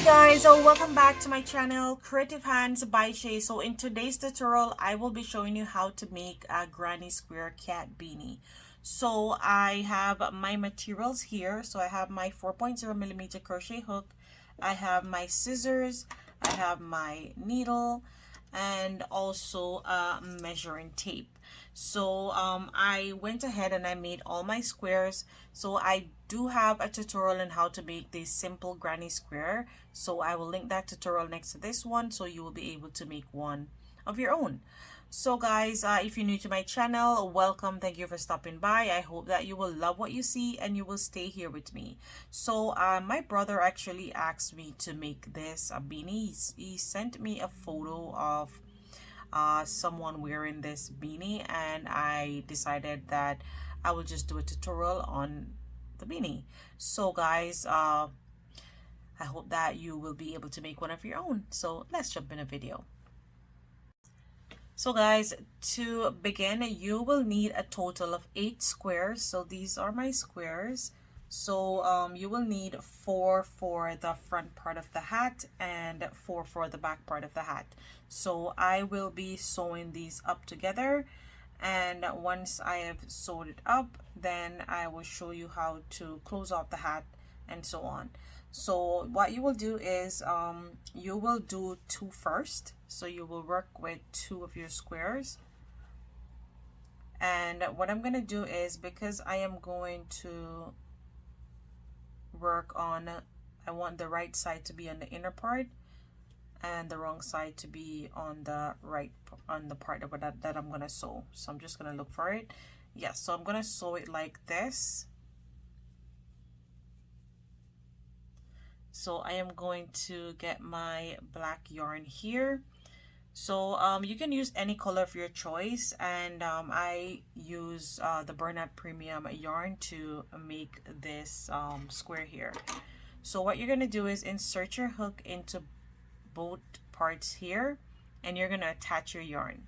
guys, welcome back to my channel Creative Hands by Shay. So in today's tutorial I will be showing you how to make a granny square cat beanie. So I have my materials here. So I have my 4.0mm crochet hook, I have my scissors, I have my needle, and also measuring tape. So I went ahead and I made all my squares. So I do have a tutorial on how to make this simple granny square, so I will link that tutorial next to this one so you will be able to make one of your own. So guys, if you're new to my channel, welcome. Thank you for stopping by. I hope that you will love what you see and you will stay here with me. So my brother actually asked me to make this a beanie. He sent me a photo of someone wearing this beanie, and I decided that I will just do a tutorial on the beanie. So guys, I hope that you will be able to make one of your own. So let's jump in a video. So guys, to begin, you will need a total of 8 squares. So these are my squares. So you will need 4 for the front part of the hat and 4 for the back part of the hat. So I will be sewing these up together, and once I have sewed it up, then I will show you how to close off the hat and so on. So what you will do is you will do 2 first. So you will work with 2 of your squares, and what I'm going to do is, because I am going to work on, I want the right side to be on the inner part and the wrong side to be on the right, on the part of that I'm going to sew. So I'm just going to look for it. Yes, so I'm going to sew it like this. So I am going to get my black yarn here. So you can use any color of your choice, and I use the Bernat Premium yarn to make this square here. So what you're going to do is insert your hook into both parts here, and you're going to attach your yarn.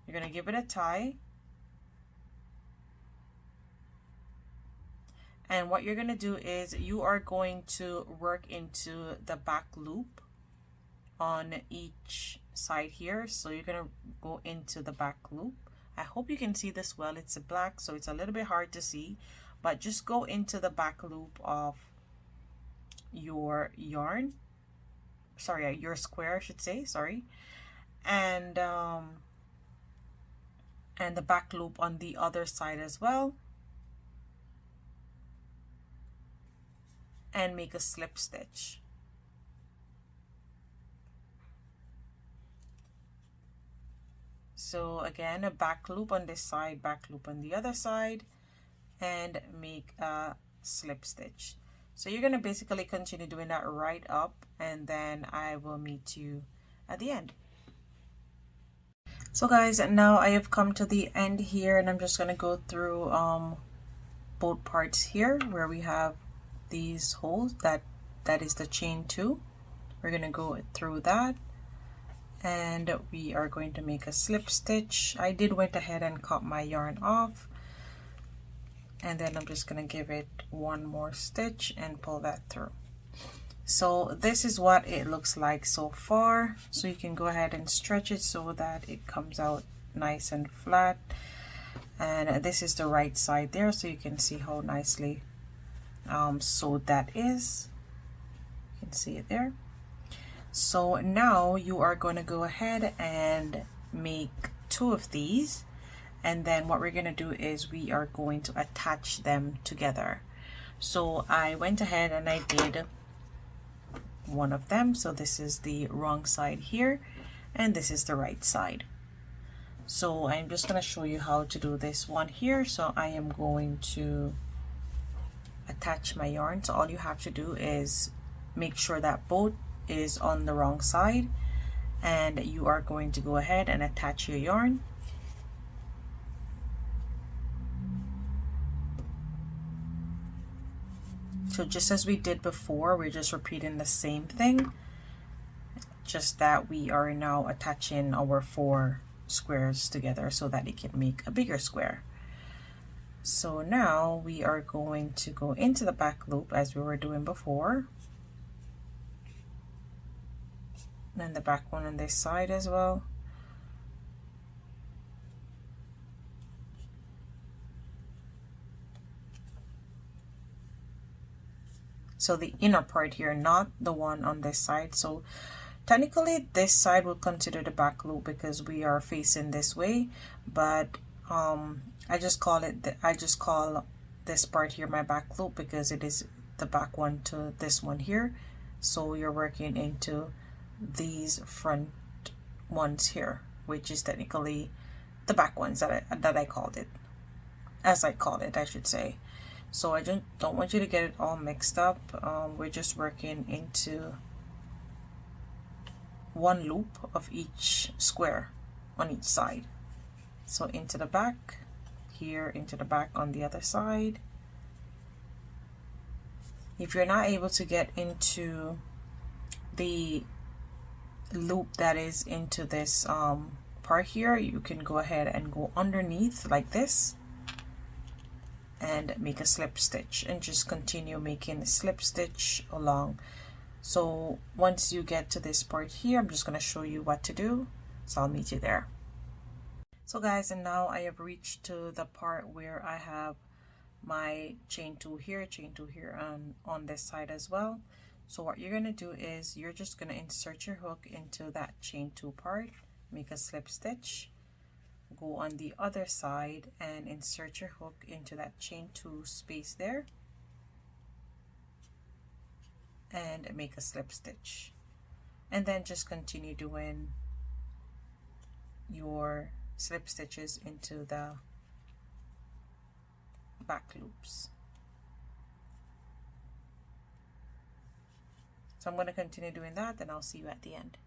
You're going to give it a tie. And what you're going to do is you are going to work into the back loop on each side here. So you're going to go into the back loop. I hope you can see this well. It's black, so it's a little bit hard to see, but just go into the back loop of your yarn. Sorry, your square, I should say. Sorry. And the back loop on the other side as well. And make a slip stitch. So again, a back loop on this side, back loop on the other side, and make a slip stitch. So you're going to basically continue doing that right up, and then I will meet you at the end. So guys, now I have come to the end here, and I'm just going to go through both parts here where we have these holes. That is the chain 2. We're going to go through that, and we are going to make a slip stitch. I did went ahead and cut my yarn off, and then I'm just going to give it one more stitch and pull that through. So this is what it looks like so far. So you can go ahead and stretch it so that it comes out nice and flat, and this is the right side there, so you can see how nicely sewed that is. You can see it there. So now you are going to go ahead and make 2 of these, and then what we're going to do is we are going to attach them together. So I went ahead and I did one of them. So this is the wrong side here, and this is the right side. So I'm just going to show you how to do this one here. So I am going to attach my yarn. So all you have to do is make sure that both is on the wrong side, and you are going to go ahead and attach your yarn. So just as we did before, we're just repeating the same thing, just that we are now attaching our 4 squares together so that it can make a bigger square. So now we are going to go into the back loop as we were doing before, and the back one on this side as well. So the inner part here, not the one on this side. So technically this side will consider the back loop because we are facing this way, but I just call this part here my back loop because it is the back one to this one here. So you're working into these front ones here, which is technically the back ones that I called it, I should say. So I don't want you to get it all mixed up. We're just working into one loop of each square on each side. So into the back here, into the back on the other side. If you're not able to get into the loop that is into this part here, you can go ahead and go underneath like this and make a slip stitch and just continue making a slip stitch along. So once you get to this part here, I'm just going to show you what to do, so I'll meet you there. So guys, and now I have reached to the part where I have my chain 2 here on this side as well. So what you're going to do is you're just going to insert your hook into that chain 2 part, make a slip stitch, go on the other side and insert your hook into that chain 2 space there and make a slip stitch, and then just continue doing your slip stitches into the back loops. So I'm going to continue doing that, and I'll see you at the end.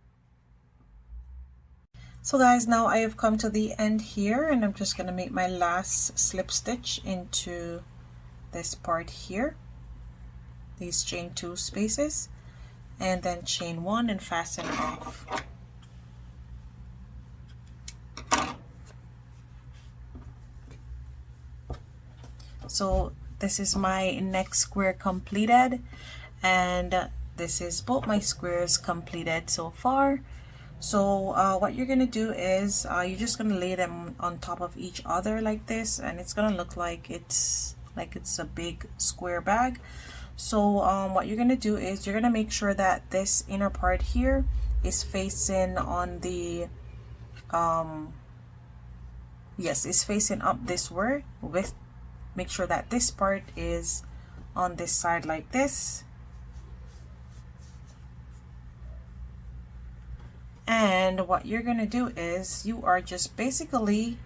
So guys, now I have come to the end here, and I'm just going to make my last slip stitch into this part here, these chain 2 spaces, and then chain 1 and fasten off. So this is my next square completed, and this is both my squares completed so far. So what you're gonna do is you're just gonna lay them on top of each other like this, and it's gonna look like it's a big square bag. So what you're gonna do is you're gonna make sure that this inner part here is facing on the yes, it's facing up this way. Make sure that this part is on this side like this. And what you're gonna do is you are just basically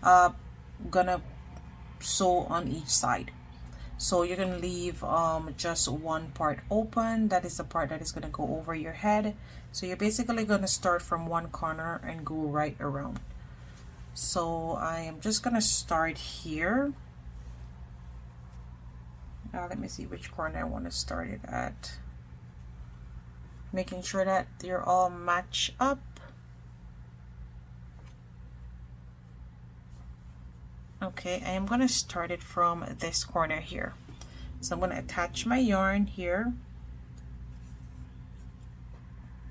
gonna sew on each side. So you're gonna leave just one part open. That is the part that is gonna go over your head. So you're basically gonna start from one corner and go right around. So I am just gonna start here. Now let me see which corner I want to start it at. Making sure that they're all match up. Okay, I am going to start it from this corner here. So I'm going to attach my yarn here.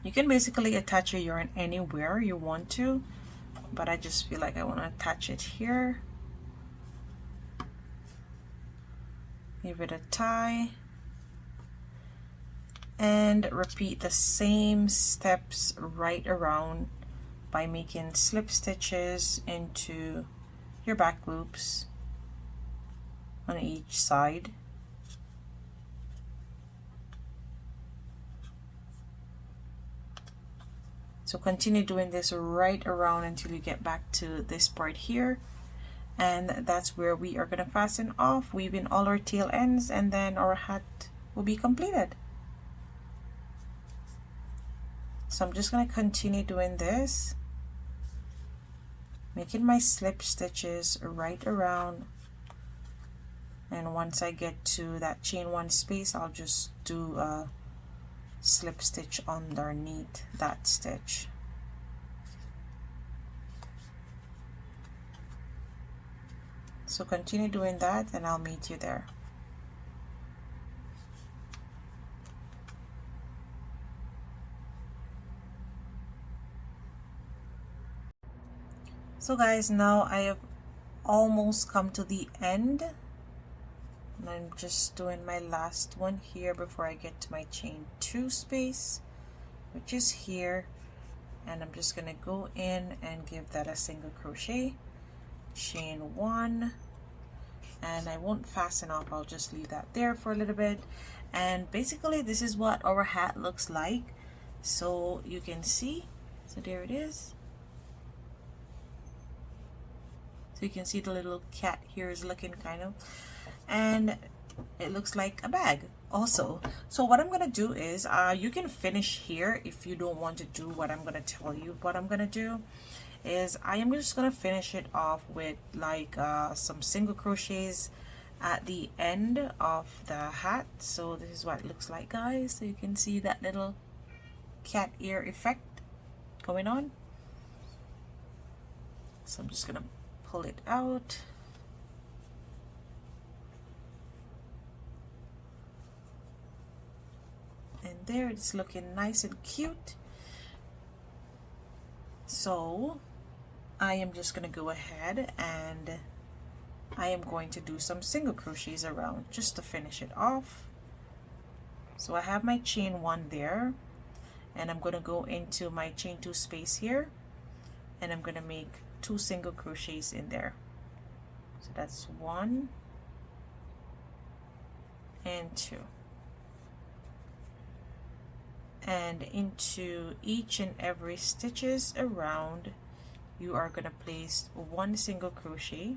You can basically attach your yarn anywhere you want to, but I just feel like I want to attach it here. Give it a tie. And repeat the same steps right around by making slip stitches into your back loops on each side. So continue doing this right around until you get back to this part here, and that's where we are going to fasten off, weaving all our tail ends, and then our hat will be completed. So I'm just going to continue doing this, making my slip stitches right around, and once I get to that chain 1 space, I'll just do a slip stitch underneath that stitch. So continue doing that and I'll meet you there. So guys, now I have almost come to the end, and I'm just doing my last one here before I get to my chain 2 space, which is here. And I'm just gonna go in and give that a single crochet, chain 1, and I won't fasten off, I'll just leave that there for a little bit. And basically this is what our hat looks like, so you can see. So there it is. So you can see the little cat here is looking kind of, and it looks like a bag also. So what I'm gonna do is you can finish here if you don't want to do what I'm gonna tell you. What I'm gonna do is I am just gonna finish it off with like some single crochets at the end of the hat. So this is what it looks like, guys. So you can see that little cat ear effect going on. So I'm just gonna pull it out. And there, it's looking nice and cute. So I am just gonna go ahead and I am going to do some single crochets around just to finish it off. So I have my chain 1 there, and I'm gonna go into my chain 2 space here, and I'm gonna make 2 single crochets in there. So that's 1 and 2, and into each and every stitches around you are going to place 1 single crochet.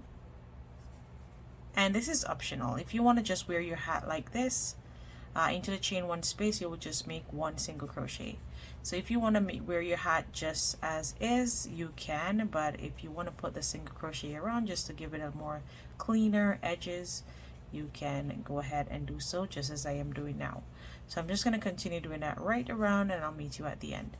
And this is optional. If you want to just wear your hat like this, into the chain 1 space, you will just make 1 single crochet. So if you want to wear your hat just as is, you can, but if you want to put the single crochet around just to give it a more cleaner edges, you can go ahead and do so, just as I am doing now. So I'm just going to continue doing that right around, and I'll meet you at the end.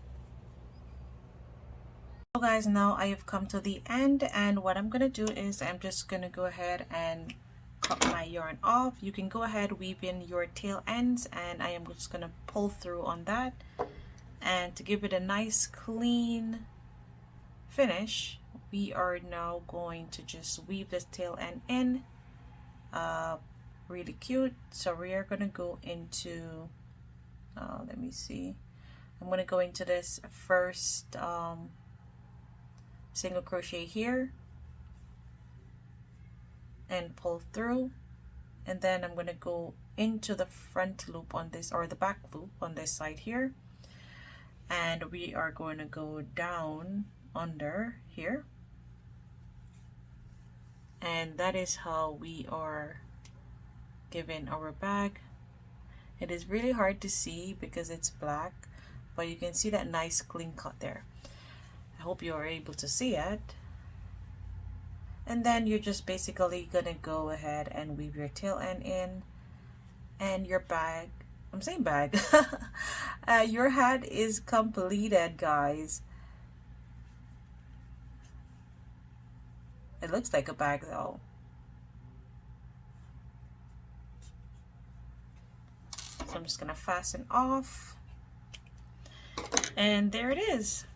So guys, now I have come to the end, and what I'm going to do is I'm just going to go ahead and cut my yarn off. You can go ahead, weave in your tail ends, and I am just going to pull through on that. And to give it a nice clean finish, we are now going to just weave this tail end in. Really cute. So we are going to go into, let me see, I'm going to go into this first single crochet here and pull through, and then I'm going to go into the front loop on this, or the back loop on this side here, and we are going to go down under here, and that is how we are given our bag. It is really hard to see because it's black, but you can see that nice clean cut there. I hope you are able to see it. And then you're just basically gonna go ahead and weave your tail end in, and your bag, I'm saying bag, your hat is completed, guys. It looks like a bag though. So I'm just gonna fasten off, and there it is.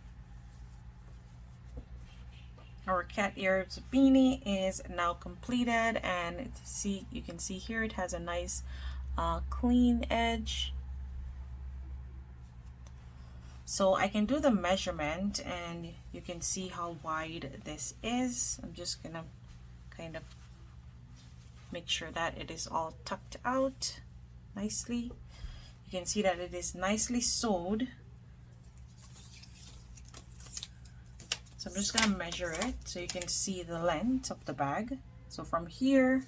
Our cat ears beanie is now completed, and see, you can see here it has a nice clean edge. So I can do the measurement, and you can see how wide this is. I'm just gonna kind of make sure that it is all tucked out nicely. You can see that it is nicely sewed. So I'm just gonna measure it so you can see the length of the bag. So from here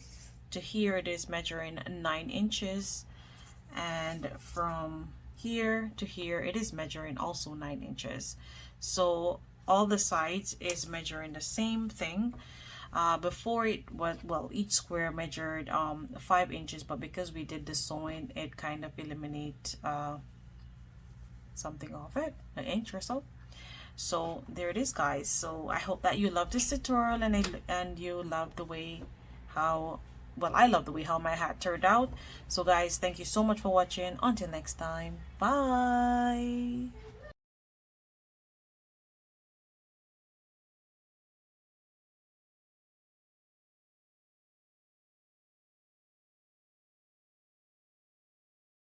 to here it is measuring 9 inches, and from here to here it is measuring also 9 inches. So all the sides is measuring the same thing. Before it was, well, each square measured 5 inches, but because we did the sewing, it kind of eliminate something of it, an inch or so. So there it is, guys. So I hope that you love this tutorial, and you love the way how, well, I love the way how my hat turned out. So guys, thank you so much for watching. Until next time, bye.